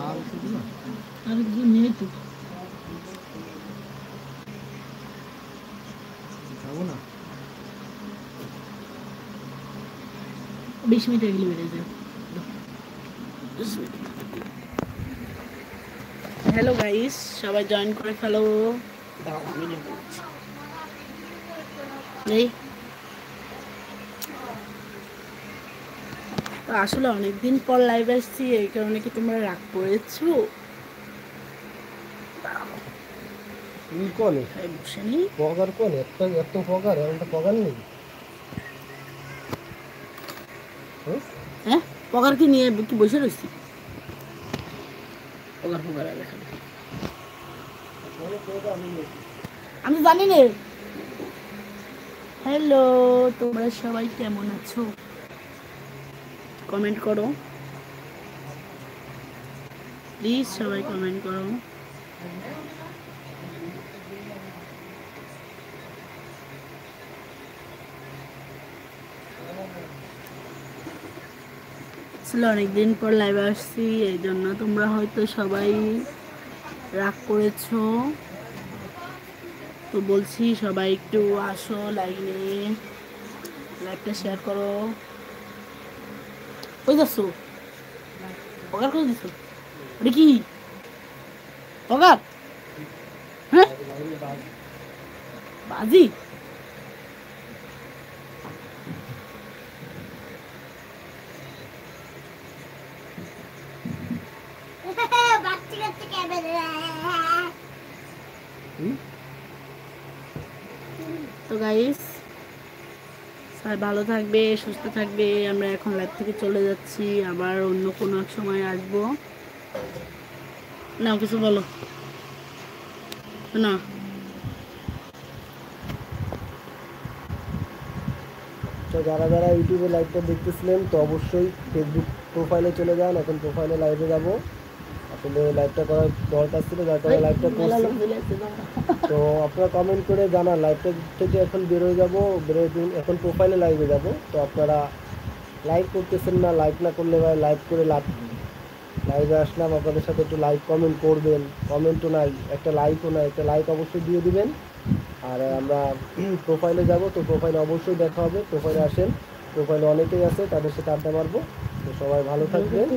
আর কি নেই তো খাবো না 20 মিনিট এগুলো বেড়ে যায় হ্যালো গাইস সবাই জয়েন করে ফেলো দাও আমি বলছি এই তো আসলে অনেকদিন পর লাইভ আসছি এই কারণে কি তোমরা রাগ করেছো কোনে বসে নেই পগার কোনে এত পগার এমনটা পগার নেই হ্যাঁ পগার কি নিয়ে কি বসে রয়েছি পগার পগার আমি জানি না হ্যালো তোমরা সবাই কেমন আছো কমেন্ট করো প্লিজ সবাই কমেন্ট করো আসলে অনেকদিন পর লাইভ আসছি এই জন্য তোমরা হয়তো সবাই রাগ করেছো তো বলছি সবাই একটু আসো লাইভে লাইভটা শেয়ার করো কই যাচ্ছো পগার করে দিছো ওটা কি পগার হ্যাঁ বাজি তো গাইস সবাই ভালো থাকবে সুস্থ থাকবে আমরা এখন লাইভ থেকে চলে যাচ্ছি আবার অন্য কোনো এক সময় আসবো না কিছু বলো না তো যারা যারা ইউটিউবে লাইভটা দেখতেছিলেন তো অবশ্যই ফেসবুক প্রোফাইলে চলে যান এখন প্রোফাইলে লাইভে যাব আসলে লাইভটা করার দরকার ছিল যার কারণে লাইভটা করছি তো আপনারা কমেন্ট করে জানান লাইভটা থেকে এখন বেরোয় যাব বেরোয় এখন প্রোফাইলে লাইভে যাব তো আপনারা লাইক করতেছেন না লাইক না করলে ভাই লাইভ করে লাভ লাইভে আসলাম আপনাদের সাথে একটু লাইক কমেন্ট করবেন কমেন্টও নাই একটা লাইকও নাই একটা লাইক অবশ্যই দিয়ে দিবেন আর আমরা প্রোফাইলে যাব তো প্রোফাইলে অবশ্যই দেখা হবে প্রোফাইলে আসেন প্রোফাইলে অনেকেই আছে তাদের সাথে আড্ডা মারবো তো সবাই ভালো থাকবেন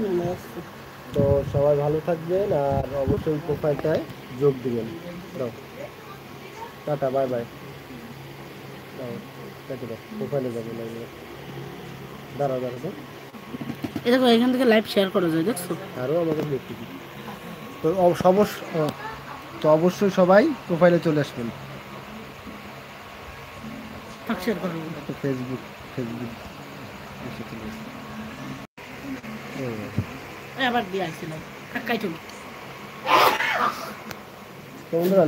তো সবাই ভালো থাকবেন আর অবশ্যই প্রোফাইলটায় যোগ দিবেন দাও টাটা বাই বাই দাও কেটে দাও প্রোফাইলে যাবো লাইভে দাঁড়াও দাঁড়াও এই দেখো এখান থেকে লাইভ শেয়ার করা যায় দেখছো আরও আমাদের দেখতে তো তো অবশ্যই সবাই প্রোফাইলে চলে আসবেন শেয়ার করো ফেসবুক আবার দিয়ে আসছিলাম কাকাই চলো তো বন্ধুরা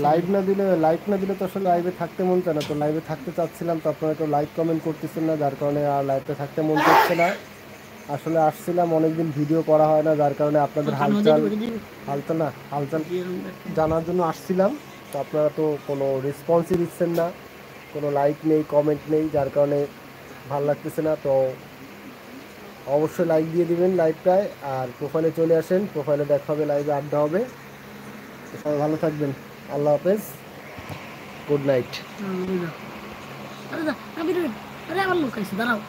লাইভ না দিলে তো আসলে লাইভে থাকতে মন চায় না তো লাইভে থাকতে চাচ্ছিলাম তো আপনারা কেউ লাইক কমেন্ট করতেছেন না যার কারণে আর লাইভে থাকতে মন চাচ্ছে না আসলে আসছিলাম অনেকদিন ভিডিও করা হয় না যার কারণে আপনাদের হালচাল জানার জন্য আসছিলাম তো আপনারা তো কোনো রেসপন্সই দিচ্ছেন না কোনো লাইক নেই কমেন্ট নেই যার কারণে ভালো লাগতেছে না তো অবশ্যই লাইক দিয়ে দিবেন লাইভটায় আর প্রোফাইলে চলে আসেন প্রোফাইলে দেখা হবে লাইভে আড্ডা হবে সবাই ভালো থাকবেন আল্লাহ হাফেজ গুড নাইট আমার লোক আছে দাঁড়াও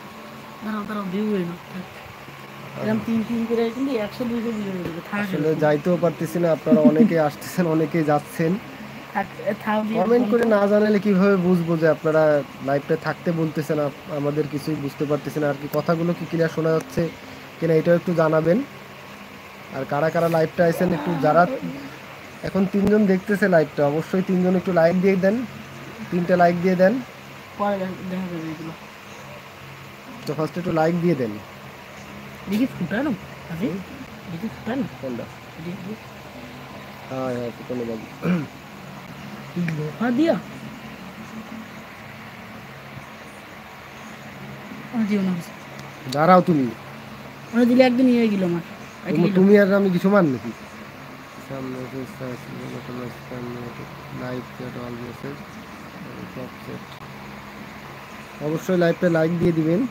ভিউ এরকম 3 করে কিন্তু 100-200 ভিডিও আসলে যাইতেও পারতেছি না আপনারা অনেকে আসতেছেন অনেকে যাচ্ছেন কমেন্ট করে না জানালে কিভাবে বুঝবো যে আপনারা লাইভটা থাকতে বলতেছেন আমাদের কিছুই বুঝতে পারতেছেন আর কি কথাগুলো কি ক্লিয়ার শোনা যাচ্ছে কিনা এটাও একটু জানাবেন আর কারা কারা লাইভটা আইছেন একটু যারা এখন 3 জন দেখতেছে লাইভটা অবশ্যই 3 জন একটু লাইক দিয়ে দেন 3টা লাইক দিয়ে দেন তো ফার্স্ট একটু লাইক দিয়ে দেন দেখি ফুটানো আছে দেখি ফুটানো কোনটা হ্যাঁ ফুটানো বাবু লোহা দিয়া দাঁড়াও তুমি দিলে একদিন ইয়ে গেল আমার তুমি আর আমি কিছু মান নাকি অবশ্যই লাইভটা লাইক দিয়ে দিবেন